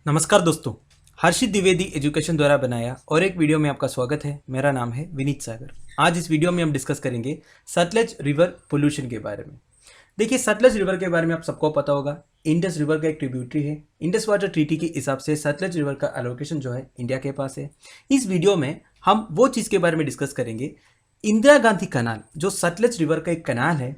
नमस्कार दोस्तों, हर्षित द्विवेदी एजुकेशन द्वारा बनाया और एक वीडियो में आपका स्वागत है। मेरा नाम है विनीत सागर। आज इस वीडियो में हम डिस्कस करेंगे सतलज रिवर पोल्यूशन के बारे में। देखिए, सतलज रिवर के बारे में आप सबको पता होगा, इंडस रिवर का एक ट्रिब्यूटरी है। इंडस वाटर ट्रीटी के हिसाब से सतलज रिवर का एलोकेशन जो है इंडिया के पास है। इस वीडियो में हम वो चीज़ के बारे में डिस्कस करेंगे, इंदिरा गांधी कनाल जो सतलज रिवर का एक कनाल है,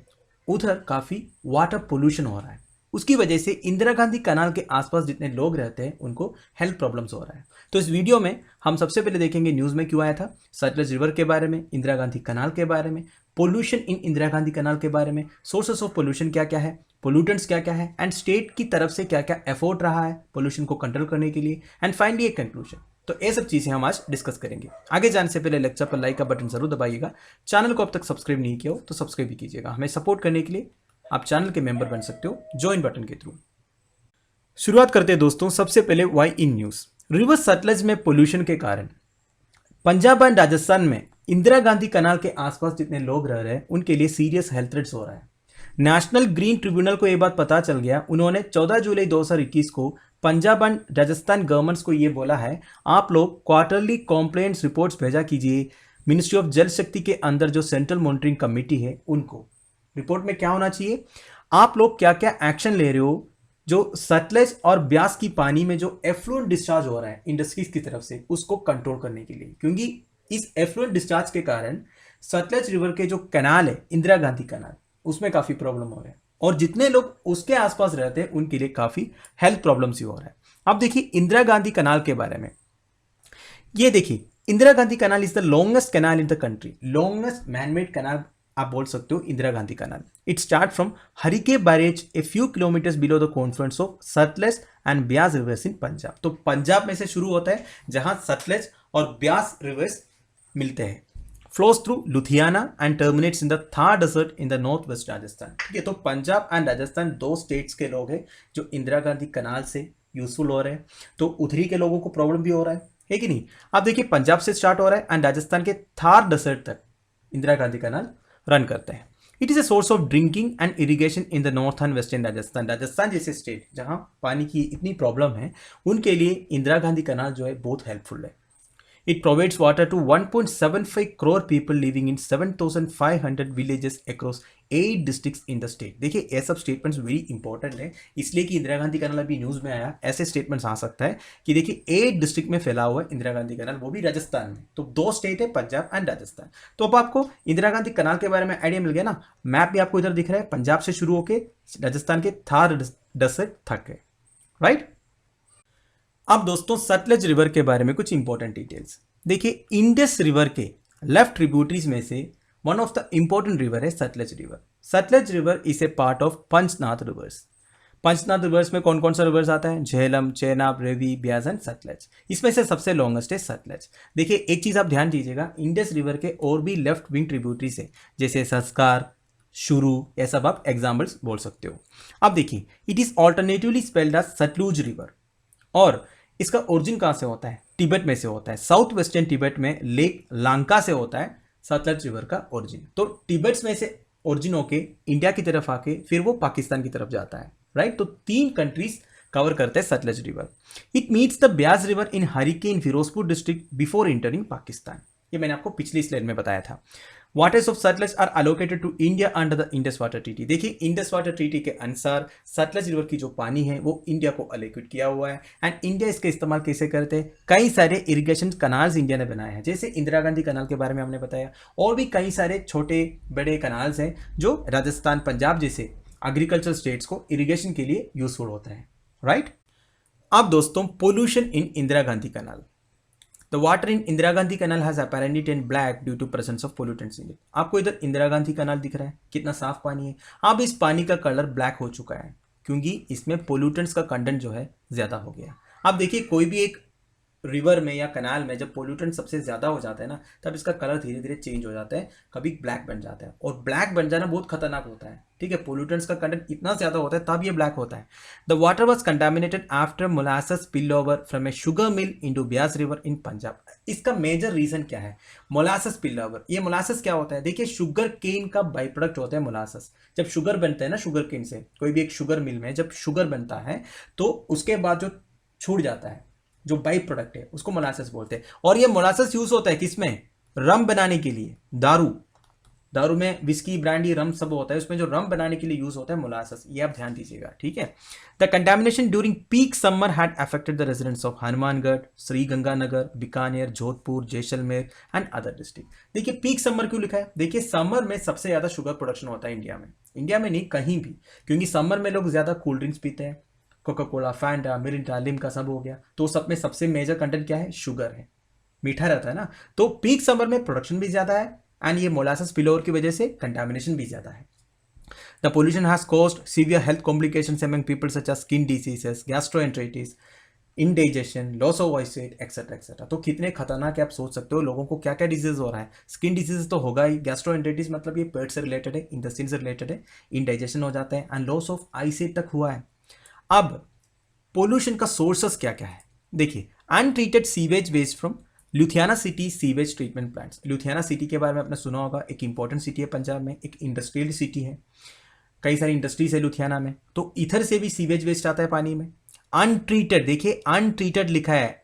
उधर काफ़ी वाटर पोल्यूशन हो रहा है। उसकी वजह से इंदिरा गांधी कनाल के आसपास जितने लोग रहते हैं उनको हेल्थ प्रॉब्लम्स हो रहा है। तो इस वीडियो में हम सबसे पहले देखेंगे न्यूज़ में क्यों आया था, सतलज रिवर के बारे में, इंदिरा गांधी कनाल के बारे में, पोल्यूशन इन इंदिरा गांधी कनाल के बारे में, सोर्सेस ऑफ पोल्यूशन क्या क्या है, पोल्यूटेंट्स क्या क्या है, एंड स्टेट की तरफ से क्या क्या एफर्ट रहा है पोल्यूशन को कंट्रोल करने के लिए, एंड फाइनली एक कंक्लूजन। तो ये सब चीज़ें हम आज डिस्कस करेंगे। आगे जाने से पहले लेक्चर पर लाइक का बटन जरूर दबाइएगा। चैनल को अब तक सब्सक्राइब नहीं किया हो तो सब्सक्राइब भी कीजिएगा। हमें सपोर्ट करने के लिए आप चैनल के मेंबर बन सकते हो ज्वाइन बटन के थ्रू। शुरुआत करते हैं दोस्तों, सबसे पहले why in news. River Sutlej में पोल्यूशन के कारण पंजाब एंड राजस्थान में इंदिरा गांधी कनाल के आसपास जितने लोग रह रहे हैं उनके लिए सीरियस हेल्थ थ्रेट्स हो रहा है। नेशनल ग्रीन ट्रिब्यूनल को यह बात पता चल गया। उन्होंने 14 जुलाई 2021 को पंजाब एंड राजस्थान गवर्नमेंट्स को ये बोला है, आप लोग क्वार्टरली कॉम्प्लेंट्स रिपोर्ट्स भेजा कीजिए मिनिस्ट्री ऑफ जल शक्ति के अंदर जो सेंट्रल मॉनिटरिंग कमेटी है उनको। रिपोर्ट में क्या होना चाहिए, आप लोग क्या क्या एक्शन ले रहे हो जो सतलज और ब्यास की पानी में जो एफ्लुएंट डिस्चार्ज हो रहा है इंडस्ट्रीज की तरफ से उसको कंट्रोल करने के लिए, क्योंकि इस एफ्लुएंट डिस्चार्ज के कारण सतलज रिवर के जो कैनाल है इंदिरा गांधी कैनाल उसमें काफी प्रॉब्लम हो रहा है और जितने लोग उसके आसपास रहते हैं उनके लिए काफी हेल्थ प्रॉब्लम्स ही हो रहा है। अब देखिए इंदिरा गांधी कैनाल के बारे में, ये देखिए Indira Gandhi canal is the longest canal in the country, longest manmade canal आप बोल सकते हो Indira Gandhi canal. It start from Harike barrage a few kilometres below the confluence of Sutlej and Beas rivers in Punjab. तो पंजाब में से शुरू होता है जहां सतलज और ब्यास रिवर्स मिलते हैं, flows through Ludhiana and terminates in the Thar desert in the north west Rajasthan. ठीक है, तो पंजाब एंड राजस्थान दो स्टेट्स के लोग हैं जो इंदिरा गांधी कैनाल से यूजफुल हो रहे हैं, तो उधरी के लोगों को प्रॉब्लम भी हो रहा है कि नहीं। आप देखिए पंजाब से स्टार्ट हो रहा है एंड राजस्थान के थार डेजर्ट तक इंदिरा गांधी कैनाल रन करते हैं। It is a source of drinking and irrigation in the north and western Rajasthan. Rajasthan जैसे स्टेट जहां पानी की इतनी प्रॉब्लम है उनके लिए इंदिरा गांधी कैनाल जो है बहुत हेल्पफुल है। It provides water to 1.75 crore people living in 7,500 villages across 8 districts in the state। देखिए ये सब स्टेटमेंट्स वेरी इंपॉर्टेंट है, इसलिए कि इंदिरा गांधी कैनाल अभी न्यूज़ में आया, ऐसे स्टेटमेंट्स आ सकता है कि देखिए 8 डिस्ट्रिक्ट में फैला हुआ है इंदिरा गांधी कैनाल, वो भी राजस्थान में। तो दो स्टेट है पंजाब एंड राजस्थान। तो अब आपको इंदिरा गांधी कैनाल के बारे में आइडिया मिल गया ना। मैप भी आपको इधर दिख रहा है, पंजाब से शुरू होकर राजस्थान के थार डिस्ट्रिक्ट तक है, राइट। अब दोस्तों सतलज रिवर के बारे में कुछ इंपॉर्टेंट डिटेल्स देखिए। इंडस रिवर के लेफ्ट ट्रिब्यूटरीज में से one of the important river है Sutlej river. Sutlej river is a part of Panchnad rivers. Panchnad rivers में कौन कौन सा रिवर्स आता है, झेलम, चेनाब, रेवी, ब्यास एंड सतलज। इसमें से सबसे लॉन्गेस्ट है सतलज। देखिए एक चीज आप ध्यान दीजिएगा, इंडस रिवर के और भी लेफ्ट विंग ट्रिब्यूटरीज है जैसे संस्कार, शुरू, ये सब आप एग्जाम्पल्स बोल सकते हो। अब देखिए it is alternatively spelled as Satluj river और इसका ओरिजिन कहाँ से होता है, तिब्बत में से होता है। साउथ वेस्टर्न तिब्बत में लेक लांका से होता है सतलज रिवर का ओरिजिन। तो तिब्बत में से ओरिजिन होके इंडिया की तरफ आके फिर वो पाकिस्तान की तरफ जाता है, राइट। तो 3 कंट्रीज कवर करते हैं Sutlej river. It meets the Beas river in Harike in Firozpur district before entering Pakistan. ये मैंने आपको पिछली स्लाइड में बताया था। Waters of Sutlej are allocated to India under the Indus water treaty. देखिए इंडस वाटर ट्रीटी के अनुसार सतलज रिवर की जो पानी है वो इंडिया को अलोकेट किया हुआ है एंड इंडिया इसका इस्तेमाल कैसे करते हैं, कई सारे इरिगेशन कनाल्स इंडिया ने बनाए हैं, जैसे इंदिरा गांधी कनाल के बारे में हमने बताया, और भी कई सारे छोटे बड़े कनाल्स हैं जो राजस्थान, पंजाब जैसे एग्रीकल्चर स्टेट्स को इरिगेशन के लिए यूजफुल होता है, राइट। अब दोस्तों pollution in Indira Gandhi canal. The water in Indira Gandhi canal has apparently turned black due to presence of pollutants in it। आपको इधर इंदिरा गांधी कैनाल दिख रहा है, कितना साफ पानी है। अब इस पानी का कलर ब्लैक हो चुका है क्योंकि इसमें पोल्यूटेंट्स का कंटेंट जो है ज़्यादा हो गया। अब देखिए कोई भी एक रिवर में या कनाल में जब पोल्यूटेंट सबसे ज़्यादा हो जाता है ना, तब इसका कलर धीरे धीरे चेंज हो जाता है, कभी ब्लैक बन जाता है और ब्लैक बन जाना बहुत खतरनाक होता है। ठीक है, पोल्यूटेंट्स का कंटेंट इतना ज़्यादा होता है तब ये ब्लैक होता है। The water was contaminated after molasses spill over from A sugar mill into Beas river इन पंजाब। इसका मेजर रीजन क्या है, मोलासेस स्पिल ओवर। ये मोलासेस क्या होता है, देखिए शुगर केन का बाई प्रोडक्ट होता है मोलासेस। जब शुगर बनता है ना शुगर केन से, कोई भी एक शुगर मिल में जब शुगर बनता है तो उसके बाद जो छूट जाता है, जो बाई प्रोडक्ट है उसको मोलासेस बोलते हैं। और ये मोलासेस यूज होता है किसमें? रम बनाने के लिए। दारू में विस्की, ब्रांडी, रम सब होता है, उसमें जो रम बनाने के लिए यूज होता है मोलासेस, ये आप ध्यान दीजिएगा, ठीक है। The contamination during peak summer had affected the residents of Hanumangarh, Shri Ganganagar, Bikaner, Jodhpur, Jaisalmer and other district. देखिए पीक समर क्यों लिखा है? देखिए समर में सबसे ज्यादा शुगर प्रोडक्शन होता है इंडिया में, इंडिया में नहीं कहीं भी, क्योंकि समर में लोग ज्यादा कोल्ड ड्रिंक्स पीते हैं, Coca Cola, Fanta, Mirinda, Limca सब हो गया, तो सब में सबसे मेजर कंटेंट क्या है? शुगर है, मीठा रहता है ना। तो पीक समर में प्रोडक्शन भी ज्यादा है एंड ये मोलासेस स्पिलओवर की वजह से कंटामिनेशन भी ज्यादा है। The pollution has caused severe health complications among people such as skin diseases, gastroenteritis, indigestion, loss of voice etcetera etcetera. तो कितने खतरनाक है आप सोच सकते हो, लोगों को क्या क्या डिजीज हो रहा है। स्किन डिजीज तो होगा ही, गैस्ट्रोएंटेरिटिस मतलब ये पेट से रिलेटेड है, इंटेस्टाइन से रिलेटेड है, इंडाइजेशन हो जाता है एंड लॉस ऑफ आईसाइट तक हुआ है। अब पोल्यूशन का सोर्सेस क्या क्या है? देखिए untreated sewage waste from Ludhiana city sewage treatment plants. Ludhiana city के बारे में आपने सुना होगा, एक इंपॉर्टेंट सिटी है पंजाब में, एक इंडस्ट्रियल सिटी है, कई सारी इंडस्ट्रीज है लुधियाना में, तो इधर से भी सीवेज वेस्ट आता है पानी में अनट्रीटेड। देखिए अनट्रीटेड लिखा है।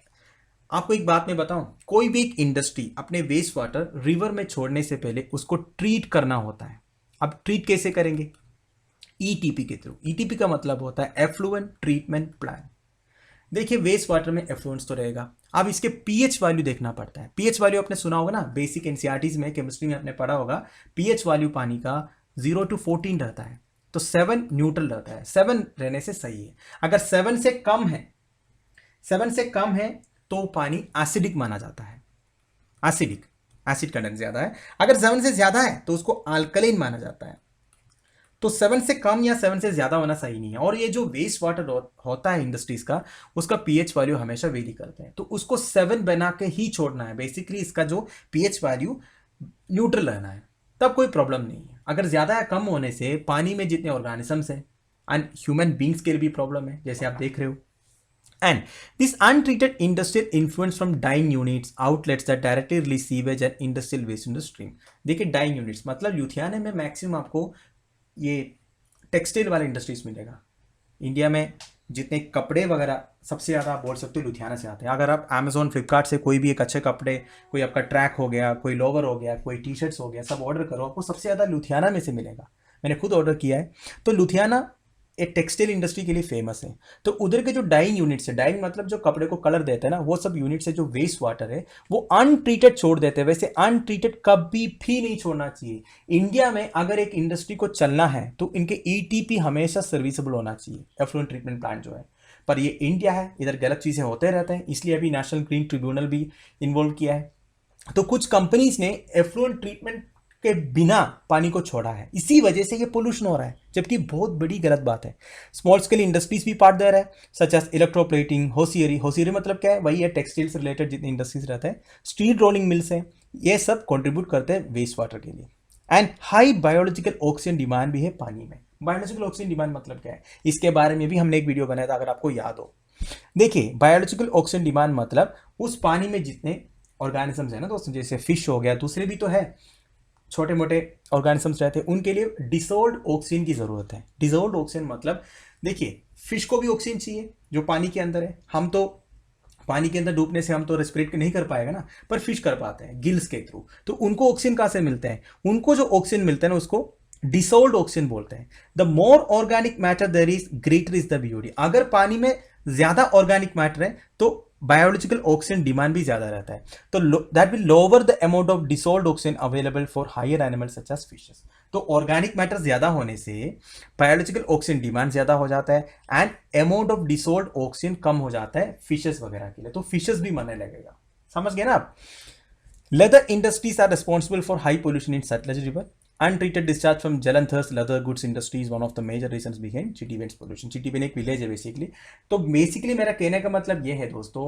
आपको एक बात मैं बताऊं, कोई भी एक इंडस्ट्री अपने वेस्ट वाटर रिवर में छोड़ने से पहले उसको ट्रीट करना होता है। अब ट्रीट कैसे करेंगे? ईटीपी के थ्रू। ईटीपी का मतलब होता है एफ्लुएंट ट्रीटमेंट प्लान। देखिए वेस्ट वाटर में एफ्लुएंस तो रहेगा, अब इसके पीएच वैल्यू देखना पड़ता है। पीएच वैल्यू आपने सुना होगा ना, बेसिक एनसीईआरटीज में, केमिस्ट्री में आपने पढ़ा होगा, पीएच वैल्यू पानी का 0 to 14 रहता है, तो 7 न्यूट्रल रहता है, 7 रहने से सही है। अगर 7 से कम है, 7 से कम है तो पानी एसिडिक माना जाता है, एसिडिक, एसिड कंटेंट ज्यादा है। अगर 7 से ज्यादा है तो उसको अल्कलाइन माना जाता है। तो 7 से कम या 7 से ज्यादा होना सही नहीं है। और ये जो वेस्ट वाटर होता है इंडस्ट्रीज का, उसका पीएच वैल्यू हमेशा वेरी करते हैं, तो उसको 7 बना के ही छोड़ना है। बेसिकली इसका जो पीएच वैल्यू न्यूट्रल रहना है, तब कोई प्रॉब्लम नहीं है। अगर ज्यादा या कम होने से पानी में जितने ऑर्गेनिजम्स हैं एंड ह्यूमन बींग्स के लिए भी प्रॉब्लम है, जैसे आप देख रहे हो। And this untreated industrial influence from dyeing units, outlets that directly release sewage and industrial waste in the stream. देखिए डाइंग यूनिट्स मतलब लुधियाना में मैक्सिमम आपको ये टेक्सटाइल वाले इंडस्ट्रीज मिलेगा। इंडिया में जितने कपड़े वगैरह सबसे ज़्यादा आप बोल सकते हो लुधियाना से आते हैं। अगर आप अमेजोन, फ्लिपकार्ट से कोई भी एक अच्छे कपड़े, कोई आपका ट्रैक हो गया, कोई लोवर हो गया, कोई टी शर्ट्स हो गया, सब ऑर्डर करो, आपको सबसे ज़्यादा लुधियाना में से मिलेगा। मैंने खुद ऑर्डर किया है। तो लुधियाना एक टेक्सटाइल इंडस्ट्री के लिए फेमस है। तो उधर के जो डाइंग यूनिट्स है, डाइंग मतलब जो कपड़े को कलर देते हैं ना, वो सब यूनिट्स है जो वेस्ट वाटर है वो अनट्रीटेड छोड़ देते हैं। वैसे अनट्रीटेड कभी भी नहीं छोड़ना चाहिए। इंडिया में अगर एक इंडस्ट्री को चलना है तो इनके ईटीपी हमेशा सर्विसेबल होना चाहिए, एफ्लुएंट ट्रीटमेंट प्लांट जो है। पर ये इंडिया है, इधर गलत चीज़ें होते रहते हैं, इसलिए अभी नेशनल ग्रीन ट्रिब्यूनल भी इन्वॉल्व किया है। तो कुछ कंपनीज ने एफ्लुएंट ट्रीटमेंट के बिना पानी को छोड़ा है, इसी वजह से ये पोल्यूशन हो रहा है, जबकि बहुत बड़ी गलत बात है। स्मॉल स्केल इंडस्ट्रीज भी पार्ट दे रहा है, सच एज इलेक्ट्रोप्लेटिंग, होसियरी। होसियरी मतलब क्या है? वही है टेक्सटाइल से रिलेटेड जितने इंडस्ट्रीज रहते हैं, स्टील रोलिंग मिल्स हैं, ये सब कंट्रीब्यूट करते हैं वेस्ट वाटर के लिए। And high biological oxygen demand भी है पानी में। बायोलॉजिकल ऑक्सीजन डिमांड मतलब क्या है? इसके बारे में भी हमने एक वीडियो बनाया था, अगर आपको याद हो। देखिए बायोलॉजिकल ऑक्सीजन डिमांड मतलब उस पानी में जितने ऑर्गेनिजम्स है ना दोस्तों, जैसे फिश हो गया, दूसरे भी तो है छोटे मोटे ऑर्गेनिजम्स रहते हैं, उनके लिए डिसॉल्व्ड ऑक्सीजन की जरूरत है। डिसॉल्व्ड ऑक्सीजन मतलब देखिए फिश को भी ऑक्सीजन चाहिए जो पानी के अंदर है। हम तो पानी के अंदर डूबने से हम तो रेस्पिरेट नहीं कर पाएगा ना, पर फिश कर पाते हैं गिल्स के थ्रू। तो उनको ऑक्सीजन कहाँ से मिलते हैं? उनको जो ऑक्सीजन मिलता है ना उसको डिसॉल्व्ड ऑक्सीजन बोलते हैं। The more organic matter there is greater is the BOD. अगर पानी में ज्यादा ऑर्गेनिक मैटर है तो बायोलॉजिकल ऑक्सीजन डिमांड भी ज्यादा रहता है, तो that will lower the amount of dissolved oxygen available for higher animals such as fishes. तो ऑर्गेनिक मैटर ज्यादा होने से बायोलॉजिकल ऑक्सीजन डिमांड ज्यादा हो जाता है and amount of dissolved oxygen कम हो जाता है फिशेस वगैरह के लिए, तो फिशेस भी मरने लगेगा। समझ गए ना आप? Leather industries are responsible for high pollution in Sutlej river. Untreated discharge from Jalandhar's leather goods industry is one of the major reasons behind Chittiwin's pollution. Chittiwin एक विलेज है बेसिकली। तो बेसिकली मेरा कहने का मतलब ये है दोस्तों,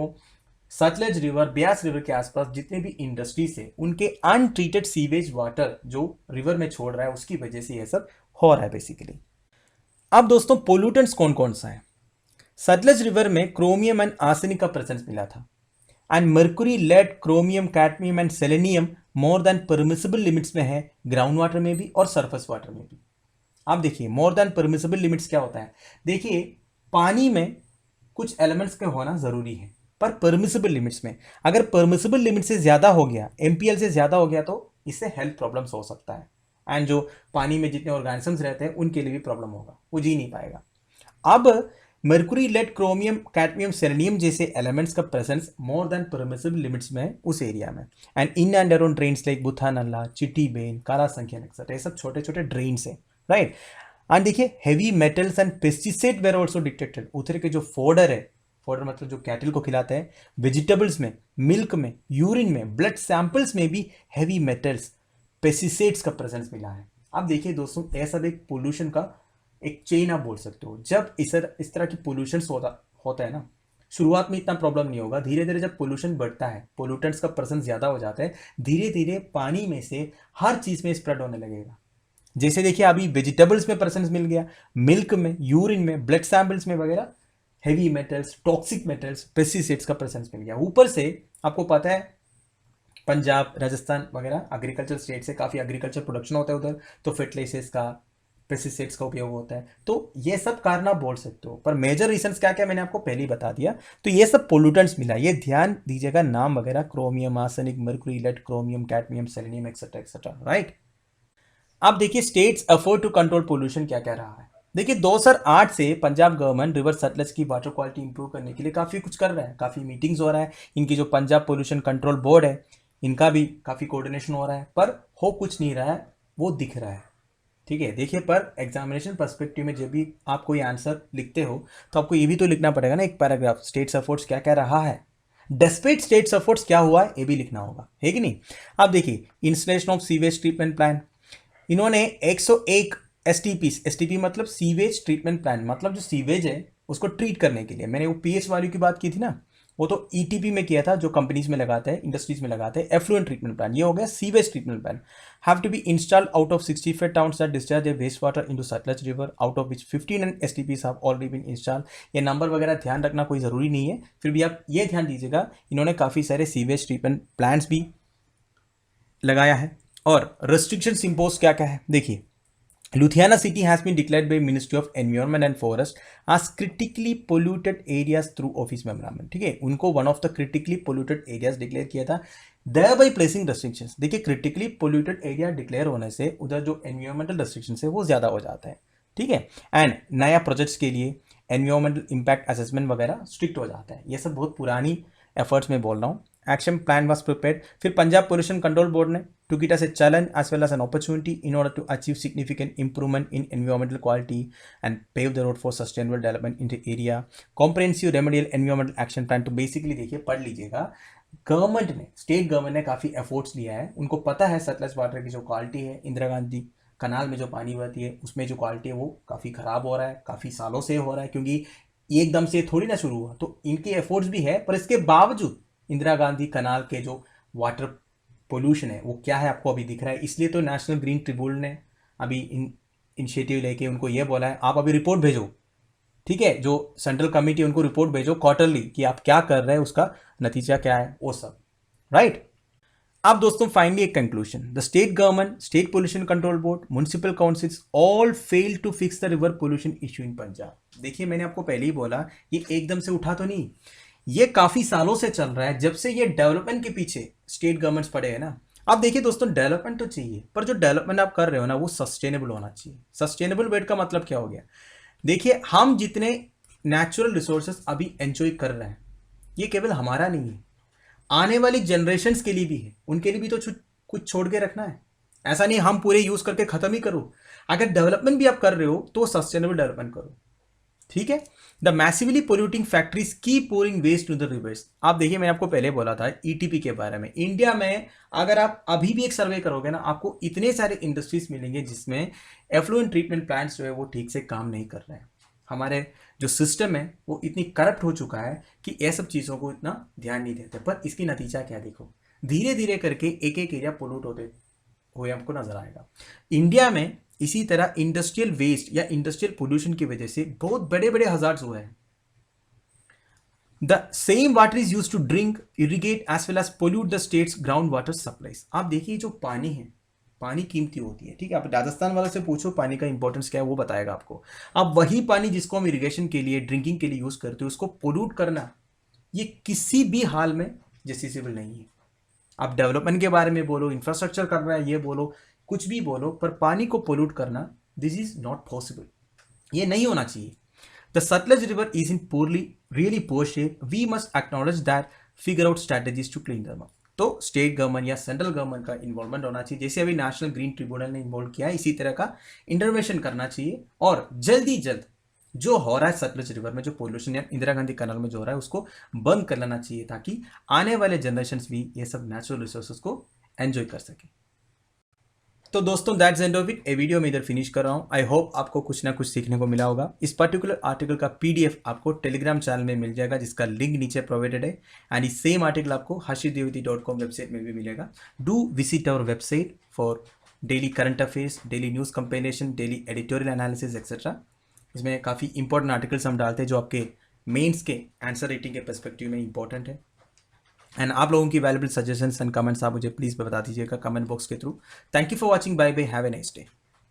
सतलज रिवर, ब्यास रिवर के आसपास जितने भी इंडस्ट्रीज है उनके अनट्रीटेड सीवेज वाटर जो रिवर में छोड़ रहा है, उसकी वजह से ये सब हो रहा है बेसिकली। अब दोस्तों पोल्यूटेंट्स कौन कौन सा है? सतलज रिवर में क्रोमियम एंड आर्सेनिक का प्रेजेंस मिला था and mercury, lead, chromium, cadmium and selenium more than permissible limits में है, ग्राउंड वाटर में भी और सरफेस वाटर में भी। आप देखिए मोर देन परमिसिबल लिमिट्स क्या होता है? देखिए पानी में कुछ एलिमेंट्स के होना ज़रूरी है, पर परमिसिबल लिमिट्स में। अगर परमिसिबल लिमिट से ज़्यादा हो गया, MPL से ज़्यादा हो गया, तो इससे हेल्थ प्रॉब्लम्स हो सकता है। एंड जो पानी में जितने ऑर्गेनिजम्स रहते हैं उनके लिए भी प्रॉब्लम होगा, वो जी नहीं पाएगा। अब mercury, lead, chromium, cadmium, selenium जैसे एलिमेंट्स का presence more than permissible limits में उस एरिया में। And in and around drains like Budha Nala, Chitti Bein, काला संख्यन एक्सेट्रा, ये सब छोटे छोटे ड्रेन्स हैं, राइट। एंड देखिए heavy metals and pesticide were also detected. उधर के जो फोडर है, फोडर मतलब जो कैटल को खिलाते हैं, वेजिटेबल्स में, मिल्क में, यूरिन में, ब्लड सैंपल्स में भी हैवी मेटल्स, पेस्टिसाइड्स का प्रेजेंस मिला है। अब देखिए दोस्तों, ये सब एक पोल्यूशन का एक चेन आप बोल सकते हो। जब इस तरह की पोल्यूशन होता है ना, शुरुआत में इतना प्रॉब्लम नहीं होगा, धीरे धीरे जब पोल्यूशन बढ़ता है, पोल्यूटेंट्स का प्रेजेंस ज़्यादा हो जाता है, धीरे धीरे पानी में से हर चीज़ में स्प्रेड होने लगेगा। जैसे देखिए अभी वेजिटेबल्स में प्रेजेंस मिल गया, मिल्क में, यूरिन में, ब्लड सैंपल्स में वगैरह heavy metals, toxic metals, pesticides का प्रेजेंस मिल गया। ऊपर से आपको पता है पंजाब, राजस्थान वगैरह एग्रीकल्चर स्टेट से काफ़ी एग्रीकल्चर प्रोडक्शन होता है उधर, तो फर्टिलाइजर्स का, पेस्टिसाइड्स का उपयोग होता है। तो ये सब कारण आप बोल सकते हो, पर मेजर रीजंस क्या क्या मैंने आपको पहले ही बता दिया। तो ये सब पोल्यूटेंट्स मिला, ये ध्यान दीजिएगा, नाम वगैरह chromium, arsenic, mercury, lead, chromium, cadmium, selenium etcetera etcetera, right. अब देखिए states effort to control pollution क्या क्या रहा है। देखिए 2008 से पंजाब गवर्नमेंट रिवर सतलज की वाटर क्वालिटी इंप्रूव करने के लिए काफ़ी कुछ कर रहा है, काफ़ी मीटिंग्स हो रहा है। इनकी जो पंजाब पोल्यूशन कंट्रोल बोर्ड है, इनका भी काफ़ी कोऑर्डिनेशन हो रहा है, पर हो कुछ नहीं रहा है, वो दिख रहा है, ठीक है। देखिए पर एग्जामिनेशन पर्सपेक्टिव में जब भी आप कोई आंसर लिखते हो तो आपको ये भी तो लिखना पड़ेगा ना, एक पैराग्राफ, स्टेट्स एफर्ट्स क्या क्या रहा है, डेस्पेट स्टेट्स एफर्ट्स क्या हुआ है, ये भी लिखना होगा, है कि नहीं। अब देखिए installation of sewage treatment plan, इन्होंने 101 एसटीपी मतलब सीवेज ट्रीटमेंट प्लान, मतलब जो सीवेज है उसको ट्रीट करने के लिए, मैंने वो पीएच वाली की बात की थी ना, वो तो ईटीपी में किया था, जो कंपनीज में लगाते हैं, इंडस्ट्रीज में लगाते हैं। एफ्लुएंट ट्रीटमेंट प्लान, ये हो गया sewage treatment plan, have to be installed out of 65 towns that discharge a waste water into Sutlej river, out of which 15 STPs have already been installed. ये नंबर वगैरह ध्यान रखना कोई ज़रूरी नहीं है, फिर भी आप ये ध्यान दीजिएगा, इन्होंने काफ़ी सारे सीवेज ट्रीटमेंट प्लान्स भी लगाया है। और रेस्ट्रिक्शंस इंपोज क्या क्या है, देखिए Ludhiana city has been declared by Ministry of Environment and Forest as critically polluted areas through office memorandum, ठीक है। उनको one of the critically polluted areas declare किया था, thereby placing restrictions। देखिए क्रिटिकली पोल्यूटेड एरिया डिक्लेयर होने से उधर जो एनवायरमेंटल रेस्ट्रिक्शन है वो ज़्यादा हो जाता है, ठीक है। एंड नया प्रोजेक्ट्स के लिए एनवायरमेंटल इम्पैक्ट असेसमेंट वगैरह स्ट्रिक्ट हो जाता है। ये सब बहुत पुरानी एफर्ट्स में बोल रहा हूँ। एक्शन प्लान वाज प्रिपेयर्ड, फिर पंजाब पोल्यूशन कंट्रोल बोर्ड ने took it as a challenge as well as an opportunity in order to achieve significant improvement in environmental quality and pave the road for sustainable development in the area. Comprehensive remedial environmental action plan, तो basically देखिए पढ़ लीजिएगा, government ने, state government ने काफ़ी efforts लिया है। उनको पता है सतलज वाटर की जो क्वालिटी है, इंदिरा गांधी कनाल में जो पानी बहती है उसमें जो क्वालिटी है वो काफ़ी ख़राब हो रहा है, काफ़ी सालों से हो रहा है, क्योंकि एकदम से थोड़ी ना शुरू हुआ। तो इनके एफर्ट्स भी है, पर इसके बावजूद इंदिरा गांधी कनाल के जो वाटर पोल्यूशन है वो क्या है आपको अभी दिख रहा है। इसलिए तो नेशनल ग्रीन ट्रिब्यूनल ने अभी इनिशिएटिव लेके उनको ये बोला है, आप अभी रिपोर्ट भेजो, ठीक है, जो सेंट्रल कमेटी उनको रिपोर्ट भेजो क्वार्टरली कि आप क्या कर रहे हैं, उसका नतीजा क्या है, वो सब, राइट। अब दोस्तों फाइनली एक conclusion, the state government, state pollution control board, municipal councils all fail to fix the river pollution issue in Punjab. देखिए मैंने आपको पहले ही बोला, ये एकदम से उठा तो नहीं, ये काफ़ी सालों से चल रहा है, जब से ये डेवलपमेंट के पीछे स्टेट गवर्नमेंट्स पड़े हैं ना। अब देखिए दोस्तों, डेवलपमेंट तो चाहिए, पर जो डेवलपमेंट आप कर रहे हो ना वो सस्टेनेबल होना चाहिए। सस्टेनेबल वेट का मतलब क्या हो गया, देखिए हम जितने नेचुरल रिसोर्सेज अभी एंजॉय कर रहे हैं, ये केवल हमारा नहीं है, आने वाली जनरेशन्स के लिए भी है, उनके लिए भी तो कुछ छोड़ के रखना है। ऐसा नहीं हम पूरे यूज़ करके ख़त्म ही करो। अगर डेवलपमेंट भी आप कर रहे हो तो सस्टेनेबल डेवलपमेंट करो, ठीक है। The massively polluting factories keep pouring waste to the rivers. आप देखिए मैंने आपको पहले बोला था ईटीपी के बारे में। इंडिया में अगर आप अभी भी एक सर्वे करोगे ना, आपको इतने सारे इंडस्ट्रीज मिलेंगे जिसमें एफ्लुएंट ट्रीटमेंट प्लांट्स जो है वो ठीक से काम नहीं कर रहे हैं। हमारे जो सिस्टम है वो इतनी करप्ट हो चुका है कि ये सब चीज़ों को इतना ध्यान नहीं देते। पर इसकी नतीजा क्या देखो, धीरे धीरे करके एक एक एरिया पोल्यूट होते हुए हमको नजर आएगा। इंडिया में इसी तरह इंडस्ट्रियल वेस्ट या इंडस्ट्रियल पोल्यूशन की वजह से बहुत बड़े बड़े हजार्ड्स हुए हैं। The same water is use to drink, irrigate as well as pollute the state's ground water supplies. आप देखिए जो पानी है, पानी कीमती होती है, ठीक है। आप राजस्थान वालों से पूछो पानी का इंपॉर्टेंस क्या है, वो बताएगा आपको। अब वही पानी जिसको हम इरिगेशन के लिए, ड्रिंकिंग के लिए यूज करते हैं, उसको पोल्यूट करना ये किसी भी हाल में जस्टिसेबल नहीं है। आप डेवलपमेंट के बारे में बोलो, इंफ्रास्ट्रक्चर कर रहा है ये बोलो, कुछ भी बोलो, पर पानी को पोल्यूट करना दिस इज नॉट पॉसिबल, ये नहीं होना चाहिए। The Sutlej river is in really poor shape, we must acknowledge that, figure out strategies to clean them up. तो स्टेट गवर्नमेंट या सेंट्रल गवर्नमेंट का इन्वॉल्वमेंट होना चाहिए, जैसे अभी नेशनल ग्रीन ट्रिब्यूनल ने इन्वॉल्व किया है, इसी तरह का इंटरवेंशन करना चाहिए। और जल्दी जल्द जो हो रहा है सतलज रिवर में, जो पोल्यूशन या इंदिरा गांधी कनाल में जो हो रहा है, उसको बंद कर लेना चाहिए, ताकि आने वाले जनरेशन भी ये सब नेचुरल रिसोर्सेज को एंजॉय कर सके। तो दोस्तों that's end of it, A video में इधर फिनिश कर रहा हूँ। आई होप आपको कुछ ना कुछ सीखने को मिला होगा। इस पर्टिकुलर आर्टिकल का पीडीएफ आपको टेलीग्राम चैनल में मिल जाएगा, जिसका लिंक नीचे प्रोवाइडेड है। एंड इस सेम आर्टिकल आपको harshitdwedi.com वेबसाइट में भी मिलेगा। Do visit our website for daily current affairs, daily news compilation, daily editorial analysis etcetera. इसमें काफ़ी इंपॉर्टेंट आर्टिकल्स हम डालते हैं जो आपके मेंस के आंसर राइटिंग के पर्सपेक्टिव में इंपॉर्टेंट है। एंड आप लोगों की वैल्यूबल सजेशंस एंड कमेंट्स आप मुझे प्लीज़ बता दीजिएगा कमेंट बॉक्स के through. Thank you for watching, bye bye, have a nice day.